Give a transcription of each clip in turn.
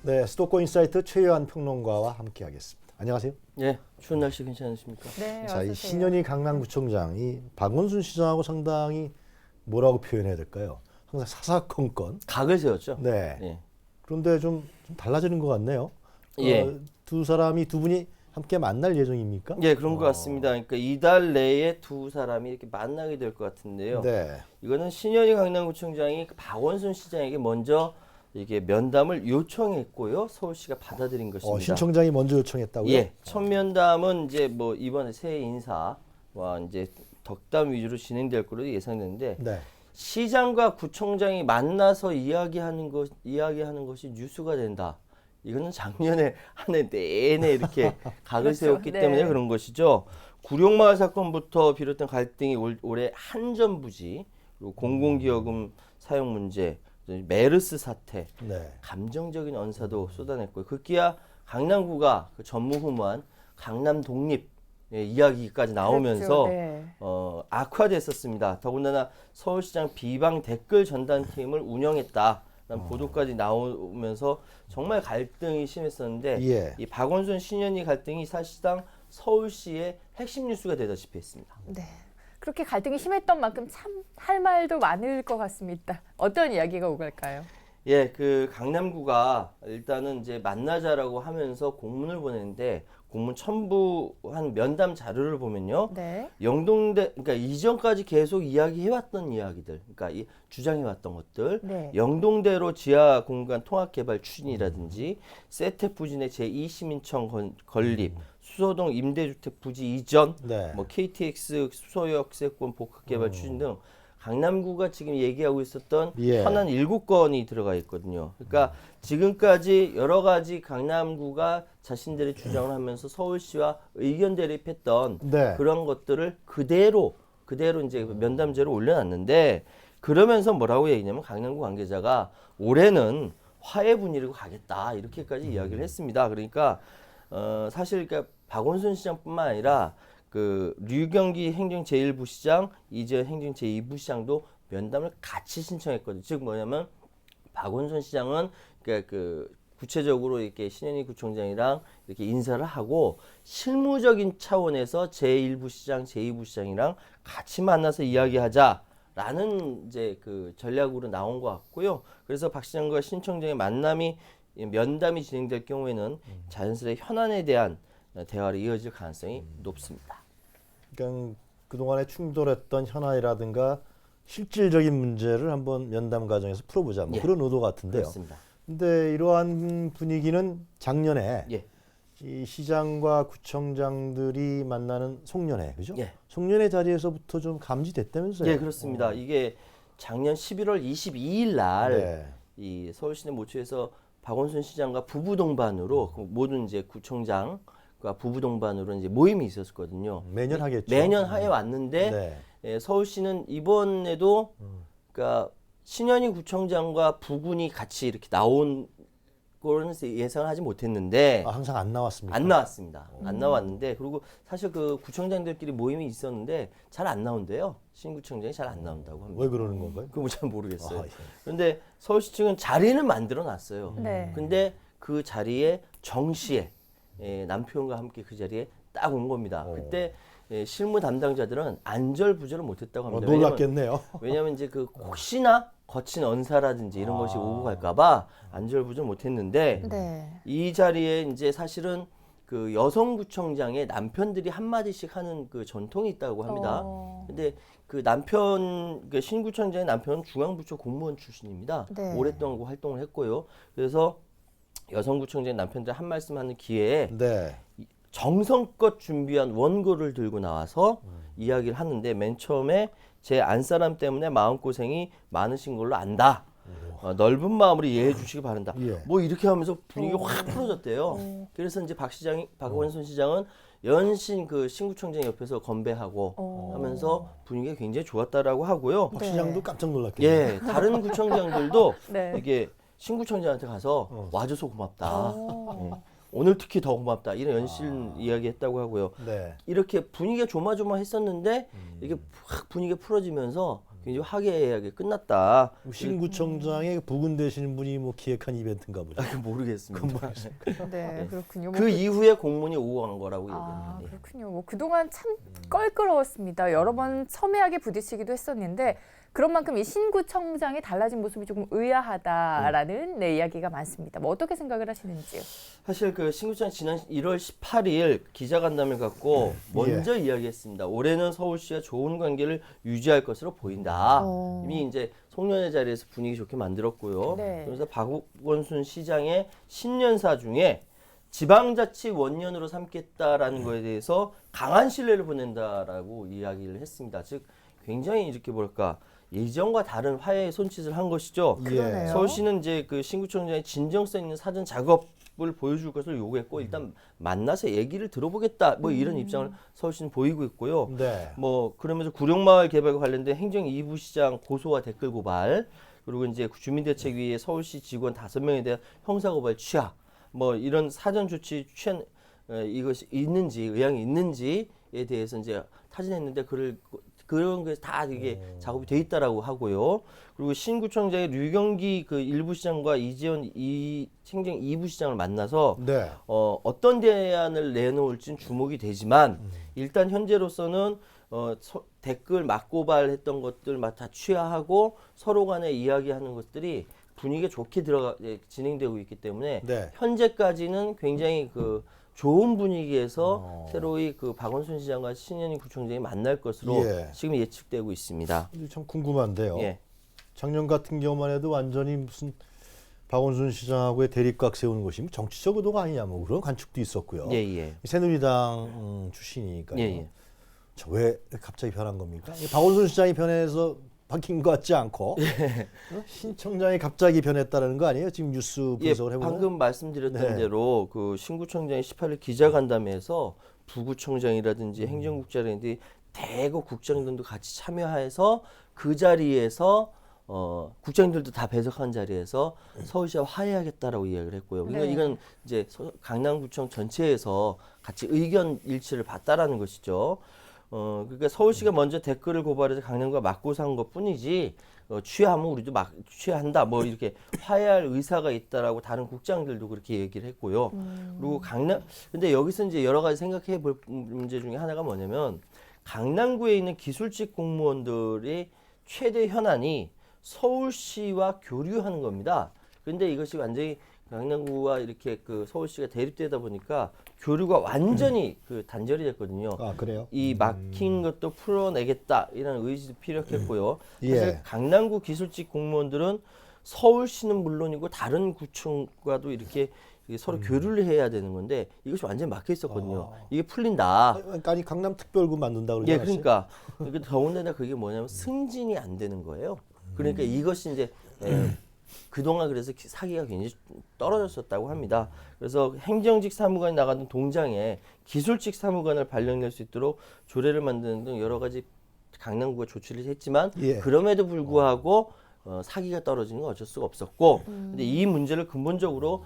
네, 수도권 인사이트 최요한 평론가와 함께하겠습니다. 안녕하세요. 예, 추운 날씨 괜찮으십니까? 네, 자, 이 어서오세요. 신현희 강남구청장이 박원순 시장하고 상당히 뭐라고 표현해야 될까요? 항상 사사건건. 각을 세웠죠. 네. 예. 그런데 좀 달라지는 것 같네요. 예. 두 분이 함께 만날 예정입니까? 예, 그런 것 같습니다. 그러니까 이달 내에 두 사람이 이렇게 만나게 될 것 같은데요. 네. 이거는 신현희 강남구청장이 박원순 시장에게 먼저 이게 면담을 요청했고요. 서울시가 받아들인 것입니다. 신청장이 먼저 요청했다고요? 예, 첫 면담은 이제 뭐 이번에 새 인사와 이제 덕담 위주로 진행될 것으로 예상되는데 네. 시장과 구청장이 만나서 이야기하는 것이 뉴스가 된다. 이거는 작년에 한 해 내내 이렇게 각을 그렇죠. 세웠기 네. 때문에 그런 것이죠. 구룡마을 사건부터 비롯된 갈등이 올해 한전부지, 그리고 공공기여금 사용 문제, 메르스 사태, 네. 감정적인 언사도 쏟아냈고요. 급기야 강남구가 그 전무후무한 강남 독립 이야기까지 나오면서 그렇죠. 네. 악화됐었습니다. 더군다나 서울시장 비방 댓글 전단팀을 운영했다라는 보도까지 나오면서 정말 갈등이 심했었는데 예. 이 박원순 신현희 갈등이 사실상 서울시의 핵심 뉴스가 되다시피 했습니다. 네. 그렇게 갈등이 심했던 만큼 참 할 말도 많을 것 같습니다. 어떤 이야기가 오갈까요? 예, 그 강남구가 일단은 이제 만나자라고 하면서 공문을 보냈는데 공문 첨부한 면담 자료를 보면요. 네. 영동대, 그러니까 이전까지 계속 이야기해왔던 이야기들, 그러니까 주장해왔던 것들, 네. 영동대로 지하 공간 통합 개발 추진이라든지 세택 부진의 제2시민청 건립, 수서동 임대주택 부지 이전, 네. 뭐 KTX 수서역세권 복합 개발 추진 등 강남구가 지금 얘기하고 있었던 예. 현안 7건이 들어가 있거든요. 그러니까 지금까지 여러 가지 강남구가 자신들의 주장을 하면서 서울시와 의견 대립했던 네. 그런 것들을 그대로 이제 면담제로 올려놨는데, 그러면서 뭐라고 얘기냐면 강남구 관계자가 올해는 화해 분위기로 가겠다 이렇게까지 이야기를 했습니다. 그러니까 사실 그러니까 박원순 시장뿐만 아니라 그 류경기 행정 제1부시장, 이재현 행정 제2부시장도 면담을 같이 신청했거든요. 즉 뭐냐면 박원순 시장은 그러니까 그 구체적으로 이렇게 신현희 구청장이랑 이렇게 인사를 하고 실무적인 차원에서 제1부시장, 제2부시장이랑 같이 만나서 이야기하자라는 이제 그 전략으로 나온 것 같고요. 그래서 박 시장과 신청장의 면담이 진행될 경우에는 자연스레 현안에 대한 대화로 이어질 가능성이 높습니다. 그러니까 그동안에 충돌했던 현안이라든가 실질적인 문제를 한번 면담 과정에서 풀어보자. 뭐 예. 그런 의도 같은데요. 그렇습니다. 근데 이러한 분위기는 작년에 예. 이 시장과 구청장들이 만나는 송년회, 그죠? 예. 송년회 자리에서부터 좀 감지됐다면서요? 예, 그렇습니다. 이게 작년 11월 22일 날 네. 이 서울시내 모처에서 박원순 시장과 부부 동반으로 그 모든 이제 구청장과 부부 동반으로 이제 모임이 있었거든요. 매년 하겠죠. 매년 하에 왔는데 네. 예, 서울시는 이번에도 그러니까 신현희 구청장과 부군이 같이 이렇게 나온 거는 예상을 하지 못했는데 아, 항상 안 나왔습니까? 안 나왔습니다. 안 나왔는데, 그리고 사실 그 구청장들끼리 모임이 있었는데 잘 안 나온대요. 신구청장이 잘 안 나온다고 합니다. 왜 그러는 건가요? 그거 잘 모르겠어요. 아, 예. 그런데 서울시 측은 자리는 만들어 놨어요. 네. 근데 그 자리에 정시에 남편과 함께 그 자리에 딱 온 겁니다. 그때 실무 담당자들은 안절부절을 못했다고 합니다. 놀랐겠네요. 왜냐하면 이제 그 혹시나 거친 언사라든지 이런 것이 오고 갈까봐 안절부절 못했는데, 네. 이 자리에 이제 사실은 그 여성구청장의 남편들이 한마디씩 하는 그 전통이 있다고 합니다. 근데 그 그 신구청장의 남편은 중앙부처 공무원 출신입니다. 네. 오랫동안 그 활동을 했고요. 그래서 여성구청장의 남편들 한 말씀 하는 기회에 네. 정성껏 준비한 원고를 들고 나와서 이야기를 하는데, 맨 처음에 제 안사람 때문에 마음고생이 많으신 걸로 안다. 넓은 마음으로 이해해 주시기 바란다. 예. 뭐 이렇게 하면서 분위기가 확 풀어졌대요. 그래서 이제 박원순 시장은 연신 그 신구청장 옆에서 건배하고 하면서 분위기가 굉장히 좋았다라고 하고요. 박 네. 시장도 깜짝 놀랐겠네요. 예, 다른 구청장들도 네. 이게 신구청장한테 가서 와줘서 고맙다. 오. 예, 오늘 특히 더 고맙다. 이런 연신 이야기했다고 하고요. 네. 이렇게 분위기가 조마조마했었는데 이게 확 분위기가 풀어지면서 굉장히 화기애애하게 끝났다. 신구청장의 부근되시는 분이 뭐 기획한 이벤트인가 보죠. 모르겠습니다. 네, 그렇군요. 그 이후에 공문이 오고 간 거라고 아, 얘기합니다. 그렇군요. 뭐 그동안 참 껄끄러웠습니다. 여러 번 첨예하게 부딪히기도 했었는데 그런 만큼 이 신구청장의 달라진 모습이 조금 의아하다라는 네, 이야기가 많습니다. 뭐 어떻게 생각을 하시는지요? 사실 그 신구청 지난 1월 18일 기자간담회를 갖고 먼저 이야기했습니다. 올해는 서울시와 좋은 관계를 유지할 것으로 보인다. 이미 이제 송년회 자리에서 분위기 좋게 만들었고요. 네. 그래서 박원순 시장의 신년사 중에 지방자치 원년으로 삼겠다라는 거에 대해서 강한 신뢰를 보낸다라고 이야기를 했습니다. 즉 굉장히 이렇게 뭐랄까 예전과 다른 화해의 손짓을 한 것이죠. 그러네요. 서울시는 이제 그 신구청장의 진정성 있는 사전 작업을 보여줄 것을 요구했고 일단 만나서 얘기를 들어보겠다 뭐 이런 입장을 서울시는 보이고 있고요. 네. 뭐 그러면서 구룡마을 개발과 관련된 행정 2부 시장 고소와 댓글 고발 그리고 이제 주민대책위에 서울시 직원 5명에 대한 형사고발 취하 뭐 이런 사전 조치 취한 이것이 있는지 의향이 있는지에 대해서 이제 타진했는데 그런 게 다 이게 작업이 돼 있다라고 하고요. 그리고 신구청장의 류경기 그 일부 시장과 이재원 행정 2부 시장을 만나서 네. 어떤 대안을 내놓을지는 주목이 되지만 일단 현재로서는 댓글 맞고발했던 것들 다 취하하고 서로 간에 이야기하는 것들이 분위기가 좋게 진행되고 있기 때문에 네. 현재까지는 굉장히 그 좋은 분위기에서 새로이 그 박원순 시장과 신현희 구청장이 만날 것으로 지금 예측되고 있습니다. 참 궁금한데요. 예. 작년 같은 경우만 해도 완전히 무슨 박원순 시장하고의 대립각 세우는 것이 정치적 의도가 아니냐 뭐 그런 관측도 있었고요. 예. 새누리당 출신이니까요. 예. 왜 갑자기 변한 겁니까? 박원순 시장이 변해서 바뀐 것 같지 않고 신청장이 갑자기 변했다는 거 아니에요? 지금 뉴스 분석을 해보면. 방금 말씀드렸던 대로 그 신구청장이 18일 기자간담회에서 부구청장이라든지 행정국장이라든지 대거 국장들도 같이 참여해서 그 자리에서 국장들도 다 배석한 자리에서 서울시와 화해하겠다라고 이야기를 했고요. 그러니까 네. 이건 이제 강남구청 전체에서 같이 의견 일치를 봤다라는 것이죠. 그러니까 서울시가 먼저 댓글을 고발해서 강남구가 맞고 산 것뿐이지 취하면 우리도 취한다 뭐 이렇게 화해할 의사가 있다라고 다른 국장들도 그렇게 얘기를 했고요. 그리고 근데 여기서 이제 여러 가지 생각해 볼 문제 중에 하나가 뭐냐면 강남구에 있는 기술직 공무원들의 최대 현안이 서울시와 교류하는 겁니다. 근데 이것이 완전히 강남구와 이렇게 그 서울시가 대립되다 보니까 교류가 완전히 그 단절이 됐거든요. 아 그래요? 이 막힌 것도 풀어내겠다 이런 의지도 필요했고요. 예. 사실 강남구 기술직 공무원들은 서울시는 물론이고 다른 구청과도 이렇게 서로 교류를 해야 되는 건데 이것이 완전히 막혀 있었거든요. 이게 풀린다. 아니 강남 특별구 만든다 그러지 예, 않았어요? 그러니까 더군다나 그게 뭐냐면 승진이 안 되는 거예요. 그러니까 이것이 이제 그동안 그래서 사기가 굉장히 떨어졌었다고 합니다. 그래서 행정직 사무관이 나가는 동장에 기술직 사무관을 발령낼 수 있도록 조례를 만드는 등 여러 가지 강남구가 조치를 했지만 그럼에도 불구하고 사기가 떨어지는 건 어쩔 수가 없었고 근데 이 문제를 근본적으로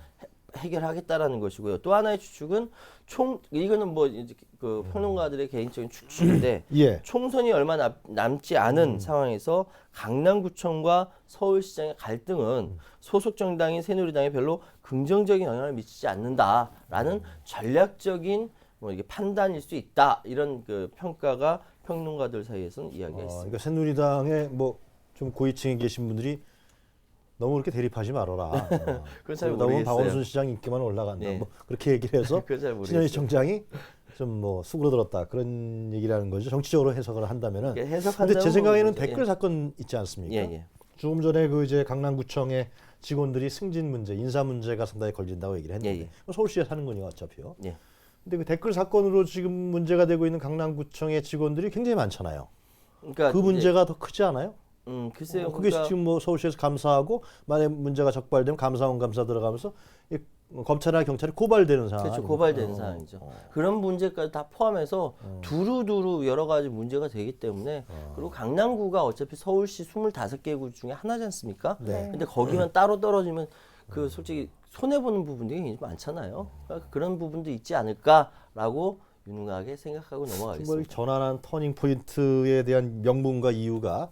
해결하겠다라는 것이고요. 또 하나의 추측은 이거는 뭐 이제 그 평론가들의 개인적인 추측인데 총선이 얼마 남지 않은 상황에서 강남구청과 서울시장의 갈등은 소속 정당인 새누리당에 별로 긍정적인 영향을 미치지 않는다라는 전략적인 뭐 이게 판단일 수 있다 이런 그 평가가 평론가들 사이에서는 이야기가 있습니다. 그러니까 새누리당의 뭐 좀 고위층에 계신 분들이 너무 그렇게 대립하지 말아라. 그건 잘 너무 모르겠어요. 박원순 시장 인기만 올라간다. 네. 뭐 그렇게 얘기를 해서 그건 잘 모르겠어요. 신현희 청장이 좀 뭐 수그러들었다 그런 얘기라는 거죠. 정치적으로 해석을 한다면은. 근데 제 생각에는 댓글 사건 있지 않습니까? 조금 전에 그 이제 강남구청의 직원들이 승진 문제, 인사 문제가 상당히 걸린다고 얘기를 했는데 서울시에 사는 거니까 어차피요. 근데 그 댓글 사건으로 지금 문제가 되고 있는 강남구청의 직원들이 굉장히 많잖아요. 그러니까 그 문제가 더 크지 않아요? 글쎄요. 그게 그러니까 지금 뭐 서울시에서 감사하고 만약 문제가 적발되면 감사원 감사 들어가면서 검찰이나 경찰이 고발되는 상황. 그렇죠. 고발되는 상황이죠. 그런 문제까지 다 포함해서 두루두루 여러 가지 문제가 되기 때문에 그리고 강남구가 어차피 서울시 25개구 중에 하나지 않습니까? 근데 거기만 따로 떨어지면 그 솔직히 손해보는 부분들이 굉장히 많잖아요. 그러니까 그런 부분도 있지 않을까라고 유능하게 생각하고 넘어가겠습니다. 전환한 터닝 포인트에 대한 명분과 이유가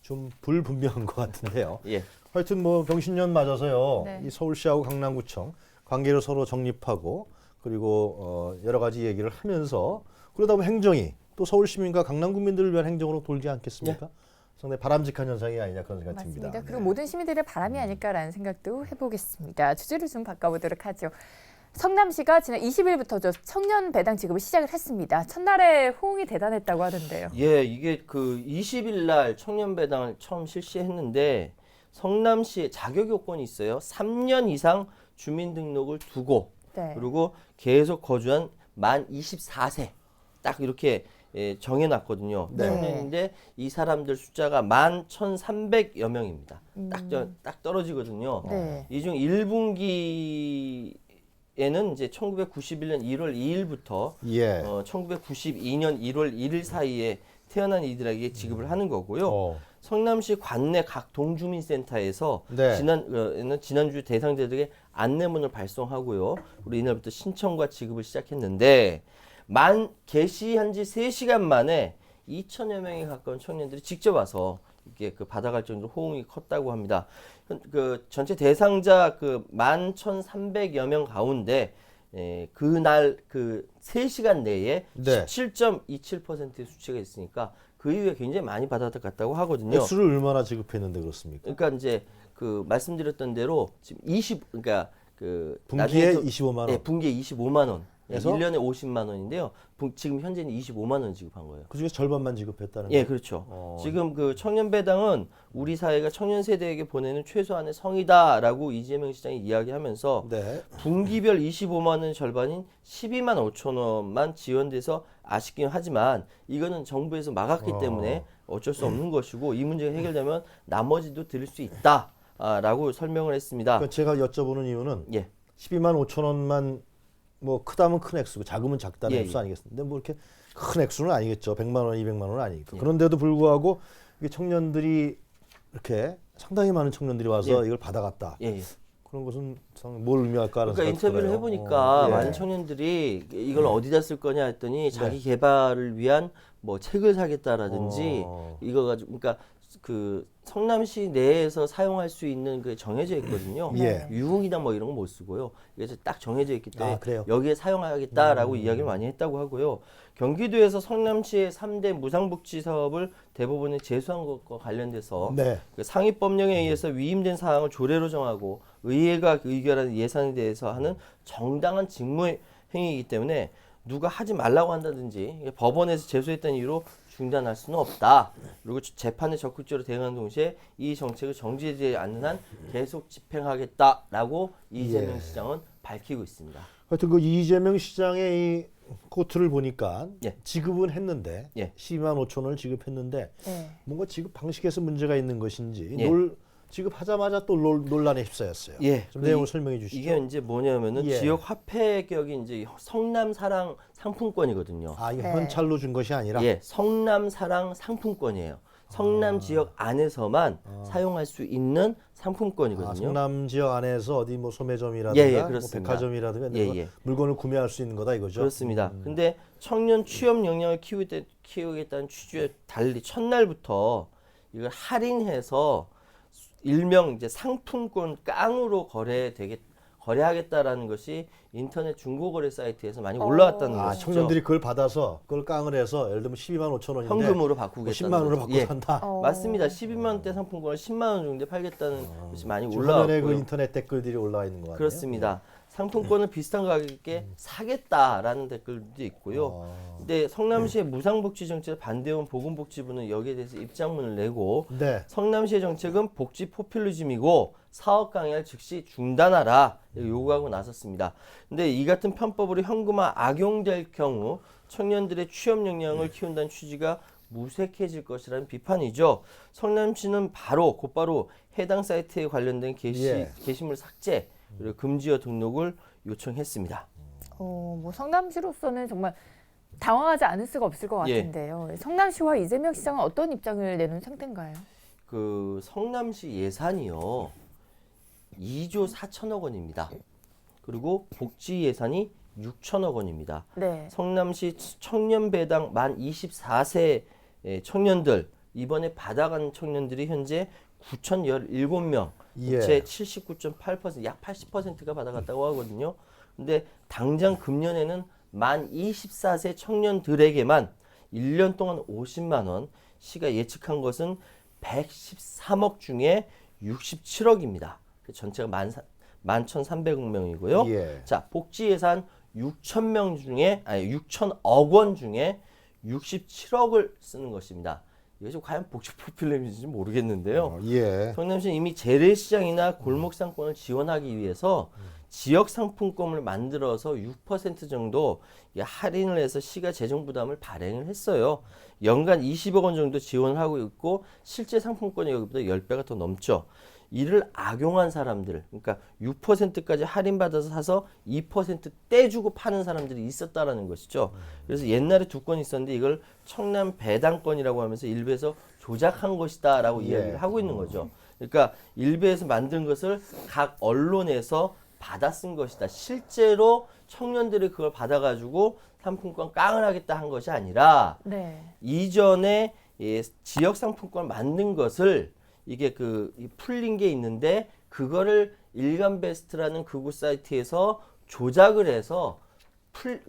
좀 불분명한 것 같은데요. 예. 하여튼 뭐 병신년 맞아서요. 네. 이 서울시하고 강남구청 관계를 서로 정립하고 그리고 여러 가지 얘기를 하면서 그러다 보면 행정이 또 서울 시민과 강남 국민들을 위한 행정으로 돌지 않겠습니까? 상당히 바람직한 현상이 아니냐 그런 생각이 듭니다. 맞습니다. 그리고 모든 시민들의 바람이 아닐까라는 생각도 해보겠습니다. 주제를 좀 바꿔보도록 하죠. 성남시가 지난 20일부터 청년 배당 지급을 시작을 했습니다. 첫날에 호응이 대단했다고 하던데요. 예, 이게 그 20일 날 청년 배당을 처음 실시했는데 성남시에 자격 요건이 있어요. 3년 이상 주민등록을 두고 네. 그리고 계속 거주한 만 24세 딱 이렇게 정해놨거든요. 네. 청년인데 이 사람들 숫자가 11,300여 명입니다. 딱 떨어지거든요. 네. 이 중 1분기에는 이제 1991년 1월 2일부터 예. 1992년 1월 1일 사이에 태어난 이들에게 지급을 하는 거고요. 성남시 관내 각 동주민센터에서 네. 지난주 대상자들에게 안내문을 발송하고요. 우리 이날부터 신청과 지급을 시작했는데 개시한 지 3시간 만에 2천여 명에 가까운 청년들이 직접 와서 이게 그 받아갈 정도로 호응이 컸다고 합니다. 그 전체 대상자 그 11,300여 명 가운데 그날 그 3시간 내에 네. 17.27%의 수치가 있으니까 그 이후에 굉장히 많이 받아갔다고 하거든요. 액수를 얼마나 지급했는데 그렇습니까? 그러니까 이제 그 말씀드렸던 대로 지금 그러니까 그 분기에 나중에 25만 원. 네, 분기에 25만 원. 그래서? 1년에 50만 원인데요. 지금 현재는 25만 원 지급한 거예요. 그중에서 절반만 지급했다는 예, 거예요? 그렇죠. 지금 그 청년 배당은 우리 사회가 청년 세대에게 보내는 최소한의 성이다라고 이재명 시장이 이야기하면서 네. 분기별 25만 원의 절반인 12만 5천 원만 지원돼서 아쉽긴 하지만 이거는 정부에서 막았기 때문에 어쩔 수 없는 것이고 이 문제가 해결되면 나머지도 드릴 수 있다라고 설명을 했습니다. 그러니까 제가 여쭤보는 이유는 예. 12만 5천 원만 뭐 크다면 큰 액수고 작으면 작다는 예, 액수 예. 아니겠습니까? 근데 뭐 이렇게 큰 액수는 아니겠죠. 100만 원, 200만 원은 아니니까. 그런데도 불구하고 이게 청년들이 이렇게 상당히 많은 청년들이 와서 이걸 받아갔다. 예, 예. 그런 것은 뭘 의미할까 하는 그러니까 생각이 인터뷰를 들어요. 해보니까 예. 많은 청년들이 이걸 어디다 쓸 거냐 했더니 자기 개발을 위한 뭐 책을 사겠다라든지 이거 가지고 그러니까 그 성남시 내에서 사용할 수 있는 그 정해져 있거든요. 예. 유흥이나 뭐 이런 거 못 쓰고요. 이게 딱 정해져 있기 때문에 그래요? 여기에 사용하겠다라고 이야기를 많이 했다고 하고요. 경기도에서 성남시의 3대 무상복지 사업을 대법원에 제소한 것과 관련돼서 네. 그 상위법령에 의해서 위임된 사항을 조례로 정하고 의회가 의결하는 예산에 대해서 하는 정당한 직무 행위이기 때문에 누가 하지 말라고 한다든지 법원에서 제소했다는 이유로 중단할 수는 없다. 그리고 재판에 적극적으로 대응하는 동시에 이 정책을 정지되지 않는 한 계속 집행하겠다라고 이재명 시장은 밝히고 있습니다. 하여튼 그 이재명 시장의 이 코트를 보니까 예. 지급은 했는데 예. 12만 5천 원을 지급했는데 네. 뭔가 지급 방식에서 문제가 있는 것인지 예. 지급하자마자 또 논란에 휩싸였어요. 예, 좀 그 내용을 설명해 주시죠. 이게 이제 뭐냐면은 예. 지역 화폐격이 이제 성남사랑 상품권이거든요. 아, 이게 네. 현찰로 준 것이 아니라 예, 성남사랑 상품권이에요. 성남 지역 안에서만 사용할 수 있는 상품권이거든요. 성남 지역 안에서 어디 뭐 소매점이라든가 예, 뭐 그렇습니다. 백화점이라든가 예, 이런 예. 물건을 구매할 수 있는 거다 이거죠. 그렇습니다. 근데 청년 취업 역량을 키우겠다는 취지에 달리 첫날부터 이걸 할인해서 일명 이제 상품권 깡으로 거래하겠다라는 것이 인터넷 중고거래 사이트에서 많이 올라왔다는 아, 것이죠. 청년들이 그걸 받아서 그걸 깡을 해서 예를 들면 12만 5천 원인데 현금으로 뭐 바꾸겠다는 10만 원으로 거죠. 바꿔 예. 산다. 맞습니다. 12만 원대 상품권을 10만 원 정도에 팔겠다는 것이 많이 지금 화면에 그 올라왔고요. 인터넷 댓글들이 올라와 있는 것 같아요. 그렇습니다. 상품권을 비슷한 가격에 사겠다라는 댓글도 있고요. 근데 성남시의 무상복지 정책을 반대해온 보건복지부는 여기에 대해서 입장문을 내고 네. 성남시의 정책은 복지 포퓰리즘이고 사업 강행을 즉시 중단하라 요구하고 나섰습니다. 근데 이 같은 편법으로 현금화 악용될 경우 청년들의 취업 역량을 키운다는 취지가 무색해질 것이라는 비판이죠. 성남시는 곧바로 해당 사이트에 관련된 게시물 삭제 그리고 금지어 등록을 요청했습니다. 뭐 성남시로서는 정말 당황하지 않을 수가 없을 것 예. 같은데요. 성남시와 이재명 시장은 어떤 입장을 내놓은 상태인가요? 그 성남시 예산이요 2조 4천억 원입니다. 그리고 복지 예산이 6천억 원입니다. 네. 성남시 청년 배당 만 24세 청년들 이번에 받아간 청년들이 현재 9,017명, 예. 제 79.8%, 약 80%가 받아갔다고 하거든요. 근데 당장 금년에는 만 24세 청년들에게만 1년 동안 50만 원, 시가 예측한 것은 113억 중에 67억입니다. 전체가 11,300억 명이고요. 예. 자, 복지 예산 6천억 원 중에 67억을 쓰는 것입니다. 이것이 과연 복지 포퓰리즘인지 모르겠는데요. 예. 성남시는 이미 재래시장이나 골목 상권을 지원하기 위해서 지역 상품권을 만들어서 6% 정도 할인을 해서 시가 재정 부담을 발행을 했어요. 연간 20억 원 정도 지원을 하고 있고 실제 상품권이 여기보다 10배가 더 넘죠. 이를 악용한 사람들, 그러니까 6%까지 할인받아서 사서 2% 떼주고 파는 사람들이 있었다라는 것이죠. 그래서 옛날에 두 건이 있었는데 이걸 청남 배당권이라고 하면서 일부에서 조작한 것이다라고 이야기를 하고 있는 거죠. 그러니까 일부에서 만든 것을 각 언론에서 받아 쓴 것이다. 실제로 청년들이 그걸 받아가지고 상품권 깡을 하겠다 한 것이 아니라 이전에 지역 상품권을 만든 것을 이게 풀린 게 있는데 그거를 일간베스트라는 극우 사이트에서 조작을 해서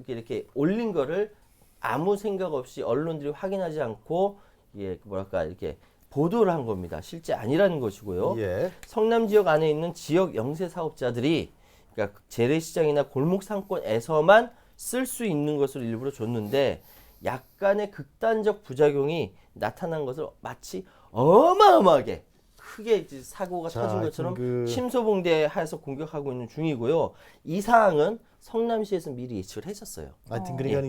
이렇게 올린 거를 아무 생각 없이 언론들이 확인하지 않고 이렇게 보도를 한 겁니다. 실제 아니라는 것이고요. 예. 성남 지역 안에 있는 지역 영세 사업자들이 그러니까 재래시장이나 골목 상권에서만 쓸 수 있는 것을 일부러 줬는데 약간의 극단적 부작용이 나타난 것을 마치 어마어마하게 크게 사고가 터진 것처럼 침소봉대해서 공격하고 있는 중이고요. 이 사항은 성남시에서 미리 예측을 했었어요. 하여튼 그러니까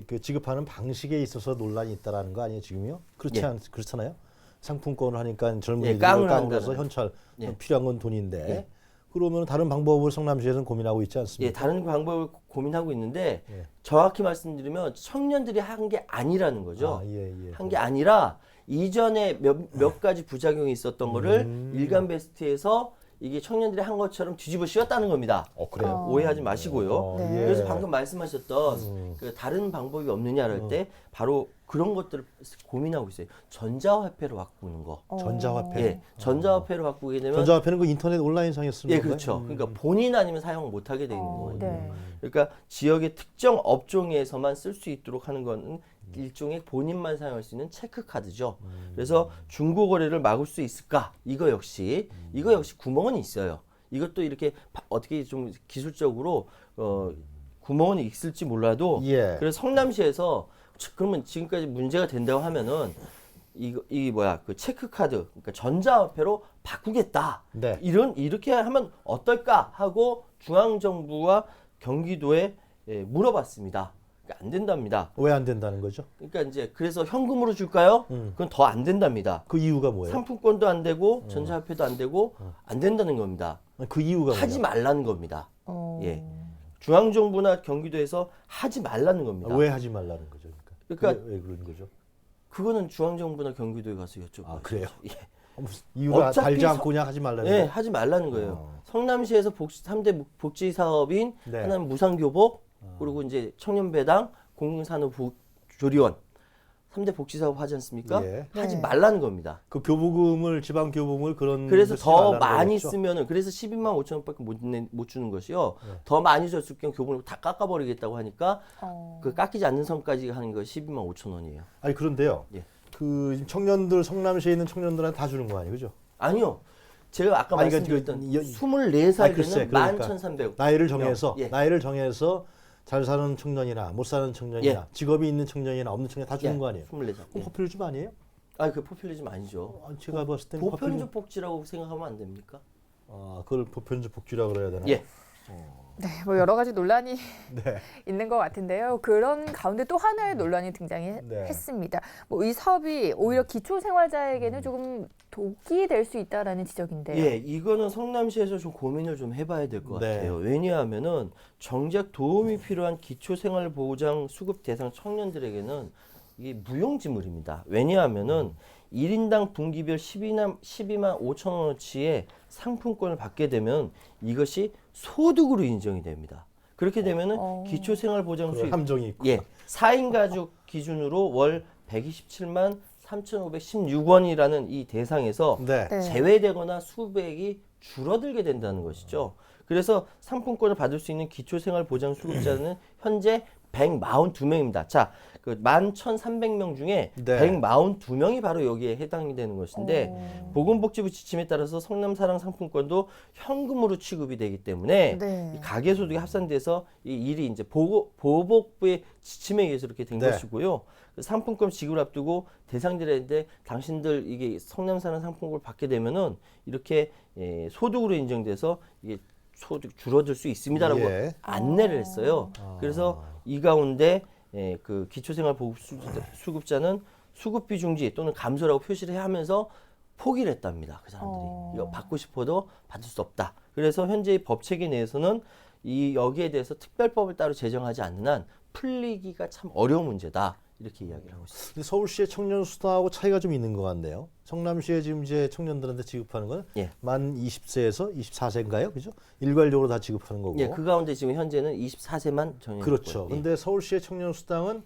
그 지급하는 방식에 있어서 논란이 있다라는 거 아니에요 지금요? 그렇잖아요. 상품권을 하니까 젊은이들이 깡으로서 현찰 필요한 건 돈인데 그러면 다른 방법을 성남시에서는 고민하고 있지 않습니까? 다른 방법을 고민하고 있는데 정확히 말씀드리면 청년들이 한 게 아니라는 거죠. 한 게 아니라 이전에 몇 가지 부작용이 있었던 거를 일간베스트에서 이게 청년들이 한 것처럼 뒤집어 씌웠다는 겁니다. 그래요? 오해하지 마시고요. 네. 그래서 방금 말씀하셨던 다른 방법이 없느냐를 할 때 바로 그런 것들을 고민하고 있어요. 전자화폐로 바꾸는 거. 전자화폐? 전자화폐로 바꾸게 되면 전자화폐는 그 인터넷 온라인상에 쓰는 건가요? 그렇죠. 그러니까 본인 아니면 사용 못 하게 돼 있는 거예요. 네. 그러니까 지역의 특정 업종에서만 쓸 수 있도록 하는 거는 일종의 본인만 사용할 수 있는 체크카드죠. 그래서 중고거래를 막을 수 있을까? 이거 역시 구멍은 있어요. 이것도 이렇게 어떻게 좀 기술적으로 구멍은 있을지 몰라도 그래서 성남시에서 그러면 지금까지 문제가 된다고 하면은 그 체크카드, 그러니까 전자화폐로 바꾸겠다. 이렇게 하면 어떨까 하고 중앙정부와 경기도에 물어봤습니다. 그러니까 안 된답니다. 왜 안 된다는 거죠? 그러니까 이제 그래서 현금으로 줄까요? 그건 더 안 된답니다. 그 이유가 뭐예요? 상품권도 안 되고 전자화폐도 안 되고 안 된다는 겁니다. 그 이유가 하지 말라는 겁니다. 중앙정부나 경기도에서 하지 말라는 겁니다. 왜 하지 말라는 거죠? 그러니까 왜 그런 거죠? 그거는 중앙정부나 경기도에 가서 여쭤봐요. 그래요? 무슨 이유가 달지 않고 그냥 하지 말라는 거예요? 하지 말라는 거예요. 성남시에서 3대 복지 사업인 하나는 무상교복, 그리고 이제 청년배당, 공공산업조리원 3대 복지 사업 하지 않습니까? 하지 말라는 겁니다. 그 교부금을 지방 교부금을 그래서 더 많이 쓰면은 그래서 12만 5천 원밖에 못 주는 것이요. 더 많이 줬을 경우 교부금을 다 깎아버리겠다고 하니까 그 깎이지 않는 선까지 하는 거 12만 5천 원이에요. 아니 그런데요. 그 청년들 성남시에 있는 청년들한테 다 주는 거 아니에요, 그죠? 아니요. 제가 아까 말씀드렸던 24살 되는 11,300원. 나이를 정해서 잘 사는 청년이나 못 사는 청년이나 직업이 있는 청년이나 없는 청년 다 주는 거 아니에요? 24살. 그럼 포퓰리즘 아니에요? 그 포퓰리즘 아니죠. 제가 봤을 때는 보편적 복지라고 생각하면 안 됩니까? 그걸 보편적 복지라고 그래야 되나? 네, 뭐 여러 가지 논란이 있는 것 같은데요. 그런 가운데 또 하나의 논란이 등장했습니다. 뭐 이 사업이 오히려 기초생활자에게는 조금 독이 될 수 있다라는 지적인데요. 이거는 성남시에서 좀 고민을 좀 해봐야 될 것 같아요. 왜냐하면은 정작 도움이 필요한 기초생활보장 수급 대상 청년들에게는 이게 무용지물입니다. 왜냐하면은 1인당 분기별 12만 5천 원어치의 상품권을 받게 되면 이것이 소득으로 인정이 됩니다. 그렇게 되면은 기초생활보장 수입 함정이 있고 4인 가족 기준으로 월 127만 3,516원이라는 이 대상에서 네. 네. 제외되거나 수백이 줄어들게 된다는 것이죠. 그래서 상품권을 받을 수 있는 기초생활보장수급자는 현재 142명입니다. 자, 그 11,300명 중에 네. 142명이 바로 여기에 해당이 되는 것인데 보건복지부 지침에 따라서 성남사랑 상품권도 현금으로 취급이 되기 때문에 네. 이 가계소득이 합산돼서 이 일이 이제 보복부의 지침에 의해서 이렇게 된 네. 것이고요. 그 상품권 지급을 앞두고 대상들한테 당신들 이게 성남사랑 상품권을 받게 되면은 이렇게 소득으로 인정돼서 이게 소득 줄어들 수 있습니다라고 예. 안내를 했어요. 그래서 이 가운데 그 기초생활보급수급자는 수급비 중지 또는 감소라고 표시를 하면서 포기를 했답니다. 그 사람들이 이거 받고 싶어도 받을 수 없다. 그래서 현재의 법 체계 내에서는 이 여기에 대해서 특별법을 따로 제정하지 않는 한 풀리기가 참 어려운 문제다. 이렇게 이야기를 하고 있습니다. 근데 서울시의 청년 수당하고 차이가 좀 있는 것 같네요. 성남시에 지금 이제 청년들한테 지급하는 건 예. 만 20세에서 24세인가요? 그죠? 일괄적으로 다 지급하는 거고. 예, 그 가운데 지금 현재는 24세만 정해졌고요. 그렇죠. 예. 근데 서울시의 청년 수당은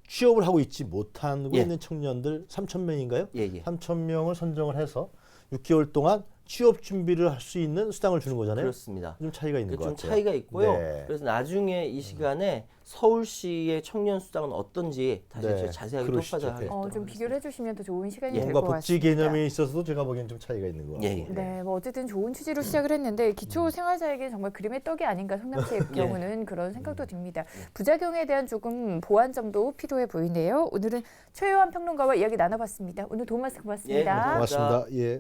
취업을 하고 있지 못하고 예. 있는 청년들 3,000명인가요? 예, 예. 3,000명을 선정을 해서 6개월 동안 취업 준비를 할 수 있는 수당을 주는 거잖아요. 그렇습니다. 좀 차이가 있는 것 좀 같아요. 차이가 있고요. 네. 그래서 나중에 이 시간에 서울시의 청년 수당은 어떤지 다시 네, 좀 자세하게 그러시죠. 토파자 네. 하겠습니다. 좀 비교를 해주시면 더 좋은 시간이 예. 될 뭔가 것 복지 같습니다. 개념에 있어서도 제가 보기엔 좀 차이가 있는 것 같아요. 예, 예. 네, 뭐 어쨌든 좋은 취지로 시작을 했는데 기초 생활자에게 정말 그림의 떡이 아닌가 성남시의 경우는 그런 생각도 듭니다. 부작용에 대한 조금 보완점도 필요해 보이네요. 오늘은 최요한 평론가와 이야기 나눠봤습니다. 오늘 도움 말씀 고맙습니다. 예, 고맙습니다. 예.